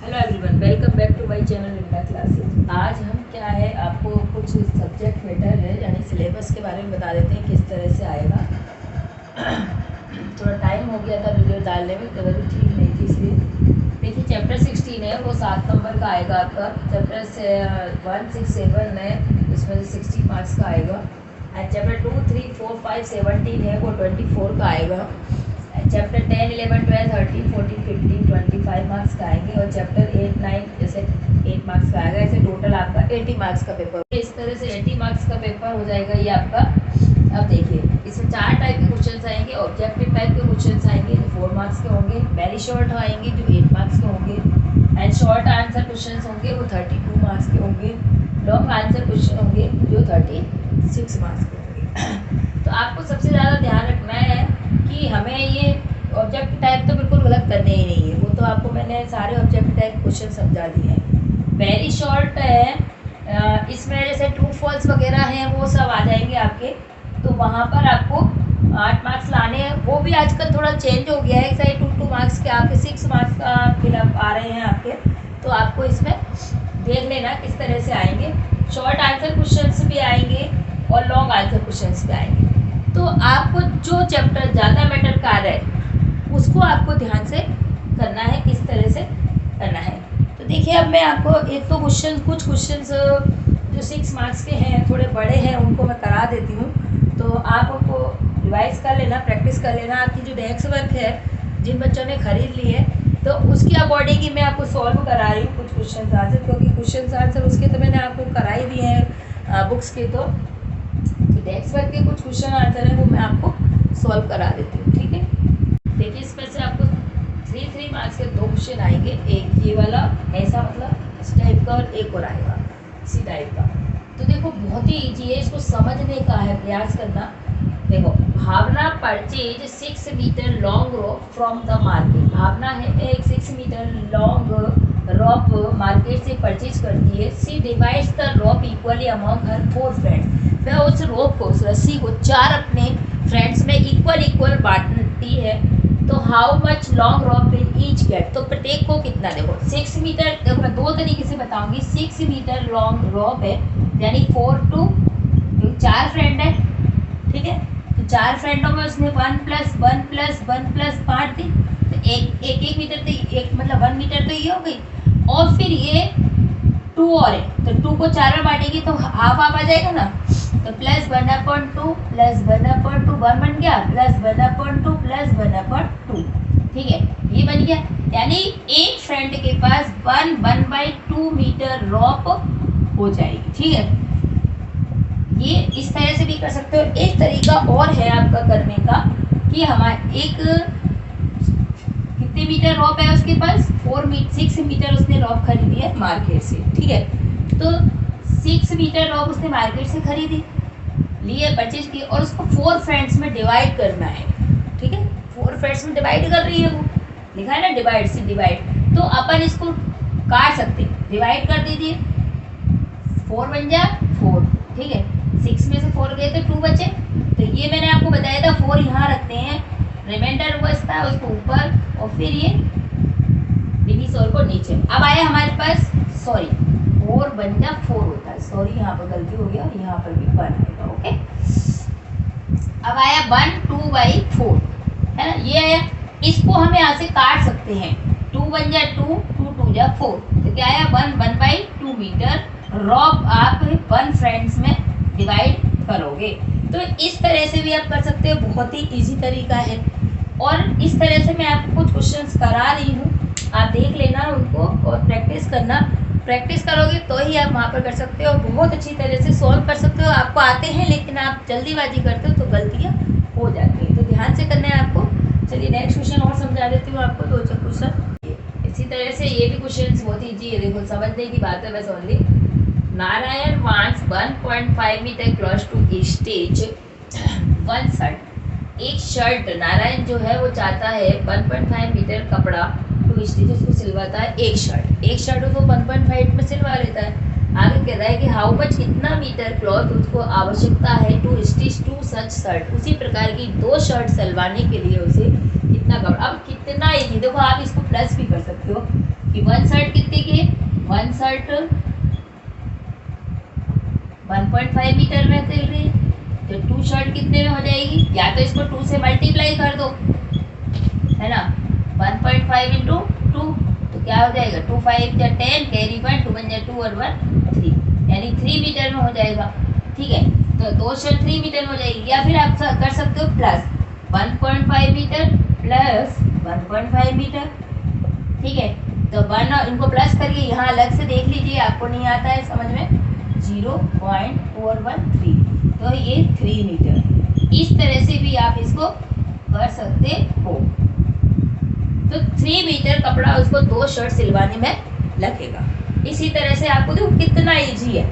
Hello everyone, welcome back to my channel India classes. आज हम क्या है आपको कुछ सब्जेक्ट मैटर है यानी सिलेबस के बारे में बता देते हैं किस तरह से आएगा। थोड़ा टाइम हो गया था वीडियो डालने में, तो भी ठीक नहीं थी, इसलिए देखिए चैप्टर 16 है वो 7 नंबर का आएगा आपका। चैप्टर से 1, 6, 7 है, इसमें से 60 मार्क्स का आएगा। एंड चैप्टर 2, 3, 4, 5, 17 है वो 24 का आएगा। चैप्टर 10, 11, 12, 13, 14, 15, 25 मार्क्स का आएंगे और चैप्टर 8, 9 जैसे 8 मार्क्स का आएगा। ऐसे टोटल आपका 80 मार्क्स का पेपर, इस तरह से 80 मार्क्स का पेपर हो जाएगा ये आपका। अब देखिए इसमें 4 टाइप के क्वेश्चंस आएंगे। ऑब्जेक्टिव टाइप के क्वेश्चंस आएंगे जो 4 मार्क्स के होंगे। वेरी शॉर्ट आएंगे जो 8 मार्क्स के होंगे। एंड शॉर्ट आंसर क्वेश्चंस होंगे वो 32 मार्क्स के होंगे। लॉन्ग आंसर क्वेश्चन होंगे जो 36 मार्क्स के होंगे। तो आपको सबसे ज़्यादा ध्यान रखना है कि हमें ये ऑब्जेक्ट टाइप तो बिल्कुल गलत करने ही नहीं है, वो तो आपको मैंने सारे ऑब्जेक्ट टाइप क्वेश्चन समझा दिए हैं। वेरी शॉर्ट है, इसमें जैसे ट्रू फॉल्स वगैरह हैं वो सब आ जाएंगे आपके, तो वहाँ पर आपको 8 मार्क्स लाने हैं। वो भी आजकल थोड़ा चेंज हो गया है, चाहे 2 मार्क्स के आपके 6 मार्क्स का फिलअप आ रहे हैं आपके, तो आपको इसमें देख लेना किस तरह से आएंगे। शॉर्ट आंसर क्वेश्चंस भी आएंगे और लॉन्ग आंसर क्वेश्चंस भी आएंगे। तो आपको जो चैप्टर ज़्यादा मैटर कर रहा है उसको आपको ध्यान से करना है, किस तरह से करना है। तो देखिए अब मैं आपको एक तो कुछ क्वेश्चंस जो 6 मार्क्स के हैं थोड़े बड़े हैं उनको मैं करा देती हूँ, तो आप उनको रिवाइज कर लेना, प्रैक्टिस कर लेना। आपकी जो डेस्क वर्क है जिन बच्चों ने खरीद ली है तो उसकी अकॉर्डिंग ही मैं आपको सॉल्व करा रही हूँ कुछ क्वेश्चन आंसर, क्योंकि क्वेश्चन आंसर उसके तो मैंने आपको करा ही दिए हैं बुक्स के। तो डेस्क वर्क के कुछ क्वेश्चन आंसर है वो मैं आपको सॉल्व करा देती हूँ, ठीक है। देखिए इसमें से आपको 3 मार्क्स के 2 क्वेश्चन आएंगे, एक ये वाला ऐसा मतलब इस टाइप का और एक और आएगा इसी टाइप का। तो देखो बहुत ही ईजी है, इसको समझने का है प्रयास करना। देखो Bhavna purchase 6 metre long rope from the market. Bhavna है एक 6 मीटर लॉन्ग रोप मार्केट से परचेज करती है। She divides the rope equally among her 4 friends. वह उस रोप को, उस रस्सी को 4 अपने फ्रेंड्स में इक्वल बांटती है। तो how much long rope will each get. तो प्रत्येक को कितना, देखो 6 मीटर, देखो मैं 2 तरीके से बताऊंगी। 6 मीटर लॉन्ग रोप है यानी 4 टू 4 फ्रेंड है, ठीक है। तो 4 फ्रेंडों में उसने 1 + 1 + 1 + बांट दी, तो एक मीटर तो एक मतलब 1 मीटर तो ये हो गई। और फिर ये 2 और है, तो 2 को 4 में बांटेगी तो हाफ आ जाएगा ना। तो +1/2 +1/2 1 बन गया, +1/2 +1/2, ठीक है, ये बन गया। यानी एक फ्रेंड के पास 1/2 मीटर रोप हो जाएगी, ठीक है। ये इस तरह से भी कर सकते हो। एक तरीका और है आपका करने का कि हमारे एक कितने मीटर रोप है उसके पास, 6 मीटर उसने रोप खरीदी है मार्केट से, ठीक है। तो 6 मीटर रोप उसने मार्केट से खरीदी, लिए, परचेज की, और उसको 4 फ्रेंड्स में डिवाइड करना है, ठीक है। 4 फ्रेंड्स में डिवाइड कर रही है, वो लिखा है ना डिवाइड से डिवाइड। तो अपन इसको काट सकते हैं, डिवाइड कर दीजिए, 4 बन जा 4, ठीक है। 6 में से 4 गए तो 2 बचे। तो ये मैंने आपको बताया था 4 यहाँ रखते हैं, रिमाइंडर बचता है उसको ऊपर, और फिर ये डिविजन को नीचे। अब आया हमारे पास, सॉरी 4 बन जा 4 होता है, सॉरी यहाँ पर गलती हो गया, यहाँ पर भी 1 आएगा, ओके। अब आया 1/2/4 है ना, ये आया। इसको हम यहाँ से काट सकते हैं, 2 बन जा 2, 2 2 जा 4, तो क्या आया 1/2 मीटर रोप आप 1 फ्रेंड्स में डिवाइड करोगे। तो इस तरह से भी आप कर सकते हो, बहुत ही इजी तरीका है। और इस तरह से मैं आपको कुछ क्वेश्चंस करा रही हूँ, आप देख लेना उनको और प्रैक्टिस करना। प्रैक्टिस करोगे तो ही आप वहाँ पर कर सकते हो, बहुत अच्छी तरह से सॉल्व कर सकते हो। आपको आते हैं लेकिन आप जल्दीबाजी करते हो तो गलतियाँ हो जाती हैं, तो ध्यान से करना है आपको। चलिए नेक्स्ट क्वेश्चन और समझा देती हूँ आपको, 2 क्वेश्चन इसी तरह से। ये भी क्वेश्चन बहुत ईजी है, देखो समझने की बात है बस only. Narayan wants 1.5 metre cloth to stitch 1 shirt. एक शर्ट, नारायण जो है वो चाहता है 1.5 मीटर कपड़ा टू स्टिच, उसको सिलवाता है एक शर्ट उसको 1.5 में सिलवा लेता है। आगे कह रहा है कि हाउ मच, कितना मीटर क्लॉथ उसको आवश्यकता है टू स्टिच 2 सच शर्ट। उसी प्रकार की 2 शर्ट सिलवाने के लिए उसे कितना कपड़ा। अब कितना इजी, देखो आप इसको प्लस भी कर सकते हो कि वन शर्ट कितने की है, वन शर्ट 1.5 मीटर में चल रही है, तो टू शर्ट कितने में हो जाएगी, या तो इसको 2 से मल्टीप्लाई कर दो, है ना, 1.5 इंटू 2, तो क्या हो जाएगा 2 5 या 10 कैरी 1 2 1 2 और 1 3, यानी 3 मीटर में हो जाएगा। ठीक है, तो 2 शर्ट 3 मीटर में हो जाएगी, या फिर आप कर सकते हो प्लस 1.5 मीटर प्लस 1.5 मीटर। ठीक है, तो 1 इनको प्लस करके यहाँ अलग से देख लीजिए, आपको नहीं आता है समझ में, 0.413, तो ये 3 मीटर। इस तरह से भी आप इसको कर सकते हो। तो 3 मीटर कपड़ा उसको 2 शर्ट सिलवाने में लगेगा। इसी तरह से आपको देखो कितना इजी है,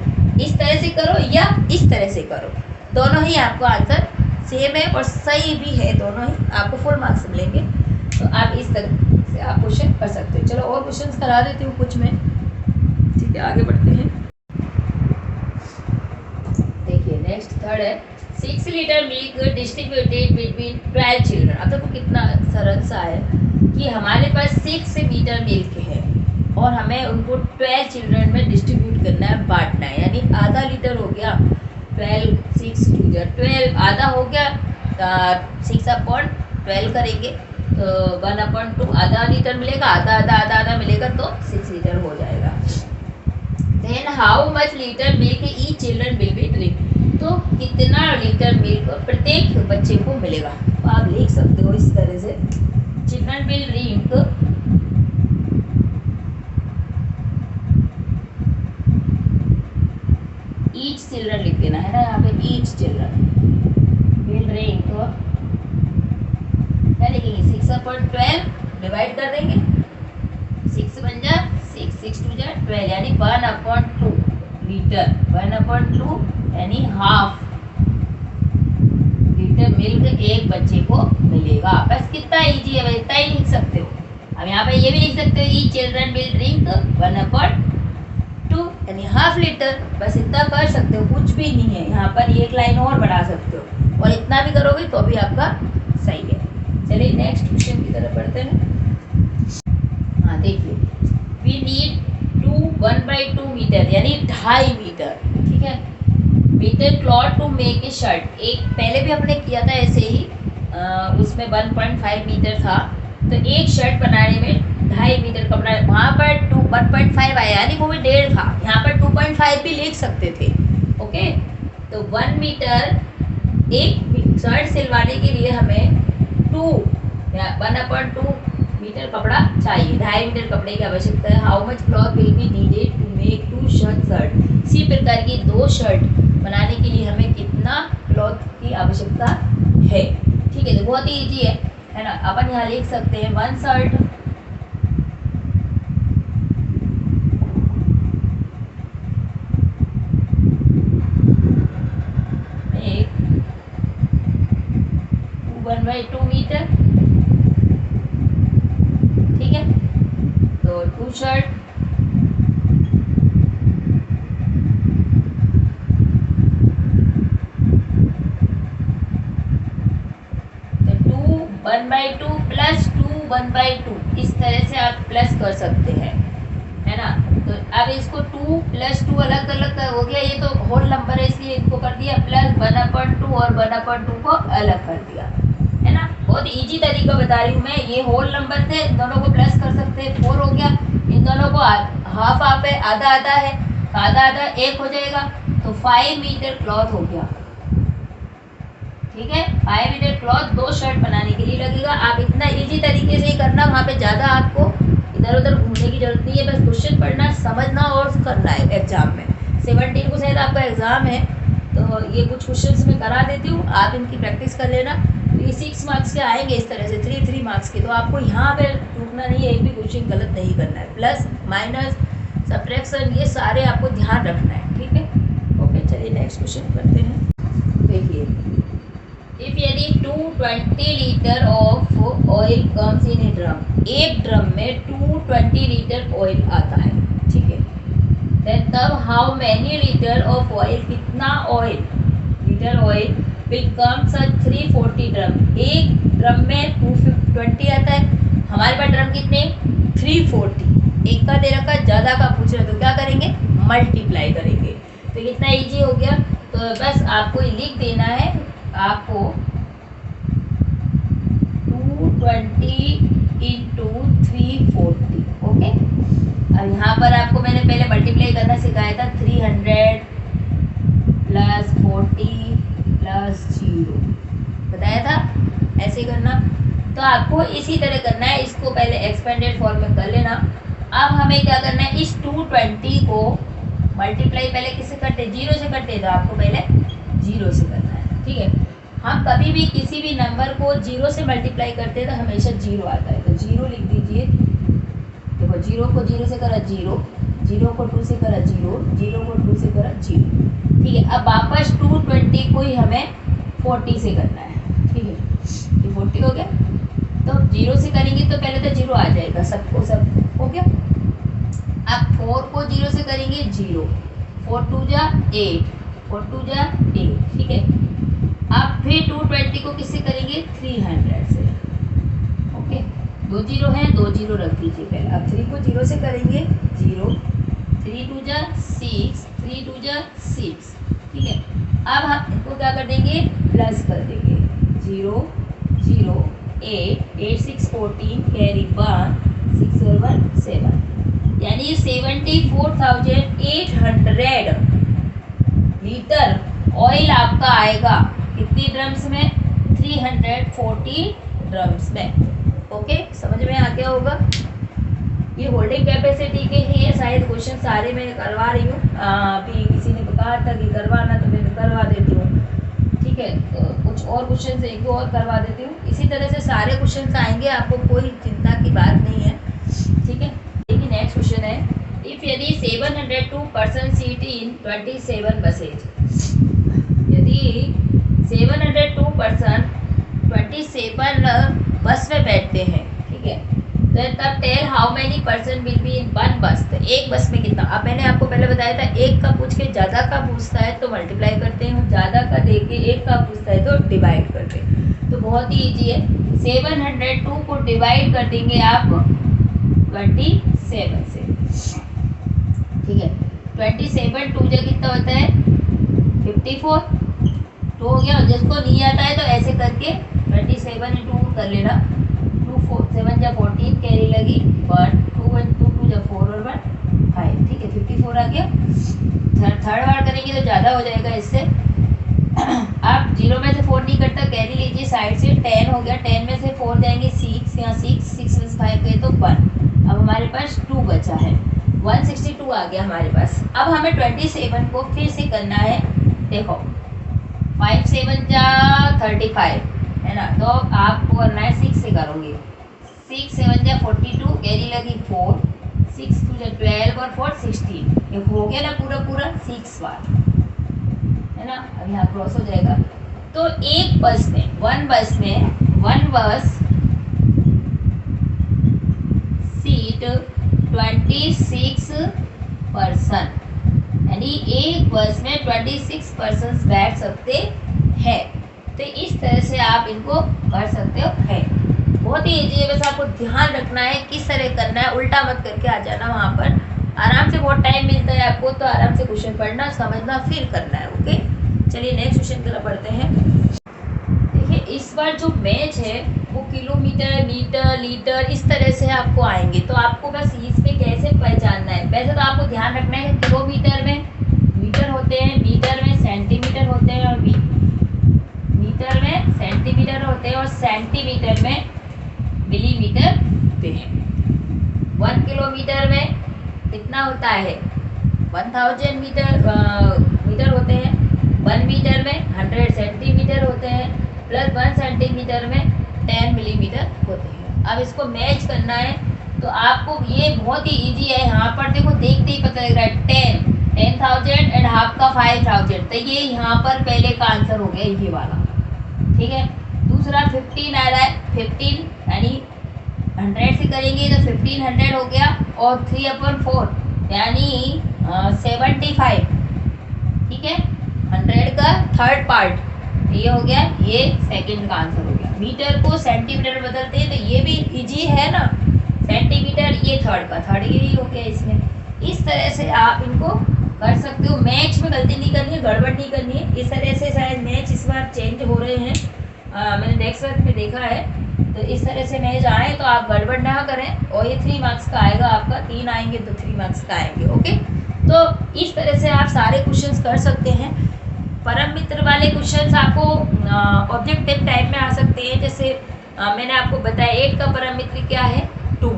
इस तरह से करो या इस तरह से करो, दोनों ही आपको आंसर सेम है और सही भी है, दोनों ही आपको फुल मार्क्स मिलेंगे। तो आप इस तरह से आप क्वेश्चन कर सकते हो। चलो और क्वेश्चंस करा देती हूँ कुछ में। ठीक है, आगे बढ़ते हैं। देखिए नेक्स्ट थर्ड है 6 litre milk distributed between 12 children. अब देखो कितना सरल सा है कि हमारे पास 6 लीटर मिल्क है और हमें उनको 12 चिल्ड्रन में डिस्ट्रीब्यूट करना है, बांटना है, यानी आधा लीटर हो गया 12 6 2 12, आधा हो गया 6/12 करेंगे तो 1/2 आधा लीटर मिलेगा, आधा आधा आधा आधा मिलेगा तो 6 लीटर हो जाएगा। Then how much litre milk each children will be drink, तो कितना लीटर मिल्क प्रत्येक बच्चे को मिलेगा। तो आप लिख सकते हो इस तरह से, children will drink each children लिख देना है ना यहाँ पे, ईच चिल्ड्रन विल ड्रिंक, क्या लिखेंगे 6/12 डिवाइड कर देंगे, 6 बन जा 6 6 2 जा 12, यानी 1/2 लीटर, 1/2 यानी हाफ लीटर मिल्क एक बच्चे को मिलेगा। बस कितना इजी है, इतना ही लिख सकते हो। अब यहाँ पे ये भी लिख सकते हो ईच चिल्ड्रन विल ड्रिंक 1/2 यानी हाफ लीटर, बस इतना कर सकते हो, कुछ भी नहीं है। यहाँ पर एक लाइन और बढ़ा सकते हो और इतना भी करोगे तो भी आपका सही है। चलिए नेक्स्ट क्वेश्चन की तरफ बढ़ते हैं। हाँ देखिए, वी नीड 1/2 मीटर यानी 2.5 मीटर, ठीक है, metre cloth to make a shirt. एक पहले भी हमने किया था ऐसे ही, उसमें 1.5 मीटर था, तो एक शर्ट बनाने में 2.5 मीटर कपड़ा, वहाँ पर 1.5 आया यानी वो भी 1.5 था, यहाँ पर 2.5 भी लिख सकते थे। ओके, तो 1 मीटर एक शर्ट सिलवाने के लिए हमें 1/2 मीटर कपड़ा चाहिए, 2.5 मीटर कपड़े की आवश्यकता है। How much cloth will be needed to make 2 shirt. इसी प्रकार की 2 शर्ट बनाने के लिए हमें कितना क्लॉथ की आवश्यकता है। ठीक है, तो बहुत ही ईजी है ना। अपन यहाँ लिख सकते हैं 1 शर्ट एक 1/2 मीटर, ठीक है, तो 2 शर्ट तो 1/2 प्लस 1/2 इस तरह से आप प्लस कर सकते हैं, है ना। तो अब इसको 2 + 2 अलग अलग हो गया, ये तो होल नंबर है इसलिए इनको कर दिया प्लस 1/2 और 1/2 को अलग कर दिया, है ना। बहुत इजी तरीका बता रही हूँ मैं। ये होल नंबर थे, इन दोनों को प्लस कर सकते हैं, 4 हो गया, इन दोनों को हाफ हाफ है, आधा आधा है, आधा आधा 1 हो जाएगा, तो 5 मीटर क्लॉथ हो गया। ठीक है, 5 मीटर क्लॉथ 2 शर्ट बनाने के लिए लगेगा। आप इतना इजी तरीके से ही करना, वहाँ पे ज़्यादा आपको इधर उधर घूमने की जरूरत नहीं है, बस क्वेश्चन पढ़ना, समझना और करना है। एग्जाम में 17 को शायद आपका एग्जाम है, तो ये कुछ क्वेश्चंस मैं करा देती हूँ, आप इनकी प्रैक्टिस कर लेना। तो ये 6 मार्क्स के आएंगे इस तरह से, 3 मार्क्स के। तो आपको यहाँ पे टूटना नहीं है, एक भी क्वेश्चन गलत नहीं करना है। प्लस माइनस सब्ट्रैक्शन ये सारे आपको ध्यान रखना है, ठीक है। ओके, चलिए नेक्स्ट क्वेश्चन करते हैं। देखिए, इफ यदि 220 litre of oil comes in A drum, एक ड्रम में 220 लीटर ऑयल आता है, ठीक है, देन तब how many litre of oil, कितना oil, litre oil will comes at 340 drum. एक ड्रम में 220 आता है, हमारे पास ड्रम कितने 340, एक का दे रखा है, ज़्यादा का पूछ रहे तो क्या करेंगे, मल्टीप्लाई करेंगे। तो कितना इजी हो गया। तो बस आपको ये लिख देना है, आपको 220 इंटू 340। ओके, अब यहाँ पर आपको मैंने पहले मल्टीप्लाई करना सिखाया था, 300 प्लस 40 प्लस 0 बताया था, ऐसे करना। तो आपको इसी तरह करना है, इसको पहले एक्सपेंडेड फॉर्म में कर लेना। अब हमें क्या करना है, इस 220 को मल्टीप्लाई पहले किससे करते, 0 से करते, तो आपको पहले 0 से करना है। ठीक है, हम कभी भी किसी भी नंबर को 0 से मल्टीप्लाई करते हैं तो हमेशा 0 आता है, तो 0 लिख दीजिए। देखो 0 को 0 से करा 0, 0 को 2 से करा 0, 0 को 2 से करा 0। ठीक है, अब वापस 220 को ही हमें 40 से करना है। ठीक है, ये 40 हो गया। तो 0 से करेंगे तो पहले तो 0 आ जाएगा, सबको सब हो गया। अब 4 को 0 से करेंगे 0, 4 2 जा 8, 4 2 जा 8। ठीक है, अब फिर 220 को किससे करेंगे, 300 से। ओके, 2 0 हैं, 2 0 रख दीजिए पहले। अब 3 को 0 से करेंगे 0, 3 2 जा 6, 3 2 जा 6। ठीक है, अब हम इसको क्या कर देंगे, प्लस कर देंगे, 0 0 8 8 6 14 कैरी 1 6 और 1 7, यानी 74,800 लीटर ऑयल आपका आएगा कितनी ड्रम्स में, 340 ड्रम्स में। ओके, समझ में आ गया होगा। ये होल्डिंग कैपेसिटी के ही है, शायद क्वेश्चन सारे मैं करवा रही हूँ। अभी किसी ने कहा था कि करवाना, तो मैं करवा देती हूँ। ठीक है, तो कुछ और क्वेश्चन एक दो और करवा देती हूँ। इसी तरह से सारे क्वेश्चन आएंगे, आपको कोई चिंता की बात नहीं है। ठीक है, देखिए नेक्स्ट क्वेश्चन है, इफ यदि 702 पर्सन सीट इन 27 बसेज, यदि 702 पर्सन 27 बस में बैठते हैं। ठीक है, तो तब tell how many person will be in one bus, तो एक बस में कितना। अब मैंने आपको पहले बताया था, एक का पूछ के ज़्यादा का पूछता है तो मल्टीप्लाई करते हैं, ज़्यादा का दे के एक का पूछता है तो डिवाइड करते हैं। तो बहुत ही ईजी है, 702 को डिवाइड कर देंगे आप 27 से। ठीक है, 27 2 जा कितना होता है, 54। तो हो गया, जिसको नहीं आता है तो ऐसे करके 27 इंटू कर लेना, 2 4 7 जा 14 कैरी लगी 1 2 1 2 2 जा 4 और 1 5। ठीक है, 54 आ गया। थर्ड बार करेंगे तो ज़्यादा हो जाएगा इससे। आप 0 में से 4 नहीं करता, कैरी लीजिए साइड से, 10 हो गया। 10 में से 4 जाएंगे 6, यहाँ 6 में से 5 गए तो 1। अब हमारे पास 2 बचा है, 162 आ गया हमारे पास। अब हमें 27 को फिर से करना है। देखो 5 7 जा 35 है ना, तो आपको करना है 6 से करोगे, 6 7 जा 42 कैरी लगी 4, 6 2 जा 12 और 4 16। ये हो गया ना पूरा पूरा 6 बार, है ना। अब यहाँ क्रॉस हो जाएगा। तो एक बस में, वन बस सीट 26 पर्सन, यानी एक बस में 26 पर्सन बैठ सकते हैं। तो इस तरह से आप इनको कर सकते हो है। बहुत ही ईजी है, बस आपको ध्यान रखना है किस तरह करना है, उल्टा मत करके आ जाना वहाँ पर। आराम से, बहुत टाइम मिलता है आपको, तो आराम से क्वेश्चन पढ़ना, समझना, फिर करना है। ओके, चलिए नेक्स्ट क्वेश्चन की तरफ बढ़ते हैं। देखिए इस बार जो मैच है वो किलोमीटर, मीटर, लीटर इस तरह से आपको आएंगे। तो आपको बस इसमें कैसे पहचानना है, वैसे तो आपको ध्यान रखना है किलोमीटर में मीटर होते हैं, मीटर में सेंटीमीटर होते हैं, और मीटर में सेंटीमीटर होते हैं, और सेंटीमीटर में मिलीमीटर होते हैं। 1 किलोमीटर में कितना होता है, 1000 मीटर होते हैं। 1 मीटर में 100 सेंटीमीटर होते हैं, प्लस 1 सेंटीमीटर में 10 मिलीमीटर होते हैं। अब इसको मैच करना है, तो आपको ये बहुत ही इजी है। यहाँ पर देखो, देखते ही पता लग रहा है 10,000 एंड हाफ का 5,000, तो ये यहाँ पर पहले का आंसर हो गया ये वाला। ठीक है, दूसरा 15 आ रहा है, 15 यानी 100 से करेंगे तो 1500 हो गया, और 3/4 यानी 75। ठीक है, 100 का थर्ड पार्ट ये हो गया, ये सेकंड का आंसर हो गया। मीटर को सेंटीमीटर बदलते हैं, तो ये भी इजी है ना, सेंटीमीटर, ये थर्ड यही हो गया इसमें। इस तरह से आप इनको कर सकते हो। मैच में गलती नहीं करनी है, गड़बड़ नहीं करनी है। इस तरह से शायद मैच इस बार चेंज हो रहे हैं, मैंने नेक्स्ट वर्क में देखा है। तो इस तरह से मैच आए तो आप गड़बड़ ना करें, और ये 3 मार्क्स का आएगा आपका। 3 आएंगे तो 3 मार्क्स का आएंगे। ओके, तो इस तरह से आप सारे क्वेश्चंस कर सकते हैं। परम मित्र वाले क्वेश्चंस आपको ऑब्जेक्टिव टाइप में आ सकते हैं। जैसे मैंने आपको बताया 8 का परम मित्र क्या है 2,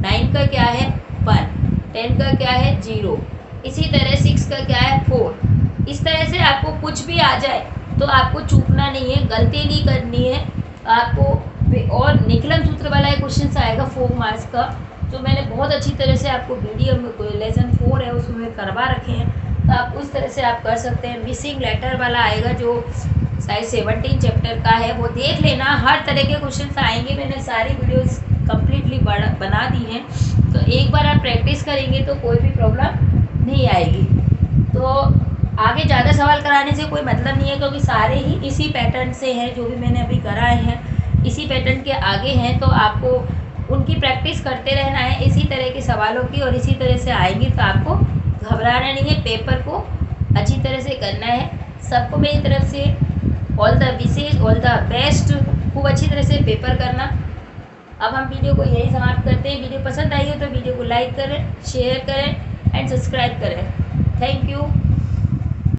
9 का क्या है 1, 10 का क्या है 0, इसी तरह 6 का क्या है 4। इस तरह से आपको कुछ भी आ जाए तो आपको चूकना नहीं है, गलती नहीं करनी है आपको। और निकलन सूत्र वाला एक क्वेश्चन आएगा 4 मार्क्स का, जो मैंने बहुत अच्छी तरह से आपको वीडियो में लेसन 4 है उसमें करवा रखे हैं। तो आप उस तरह से आप कर सकते हैं। मिसिंग लेटर वाला आएगा जो साइज 17 चैप्टर का है, वो देख लेना। हर तरह के क्वेश्चन आएंगे, मैंने सारी वीडियोस कम्प्लीटली बना दी हैं। तो एक बार आप प्रैक्टिस करेंगे तो कोई भी प्रॉब्लम नहीं आएगी। तो आगे ज़्यादा सवाल कराने से कोई मतलब नहीं है, क्योंकि सारे ही इसी पैटर्न से हैं। जो भी मैंने अभी कराए हैं इसी पैटर्न के आगे हैं। तो आपको उनकी प्रैक्टिस करते रहना है, इसी तरह के सवालों की, और इसी तरह से आएंगी। तो आपको घबराना नहीं है, पेपर को अच्छी तरह से करना है। सबको मेरी तरफ से all the wishes, all the best. खूब अच्छी तरह से पेपर करना। अब हम वीडियो को यही समाप्त करते हैं। वीडियो पसंद आई हो तो वीडियो को लाइक करें, शेयर करें एंड सब्सक्राइब करें। Thank you.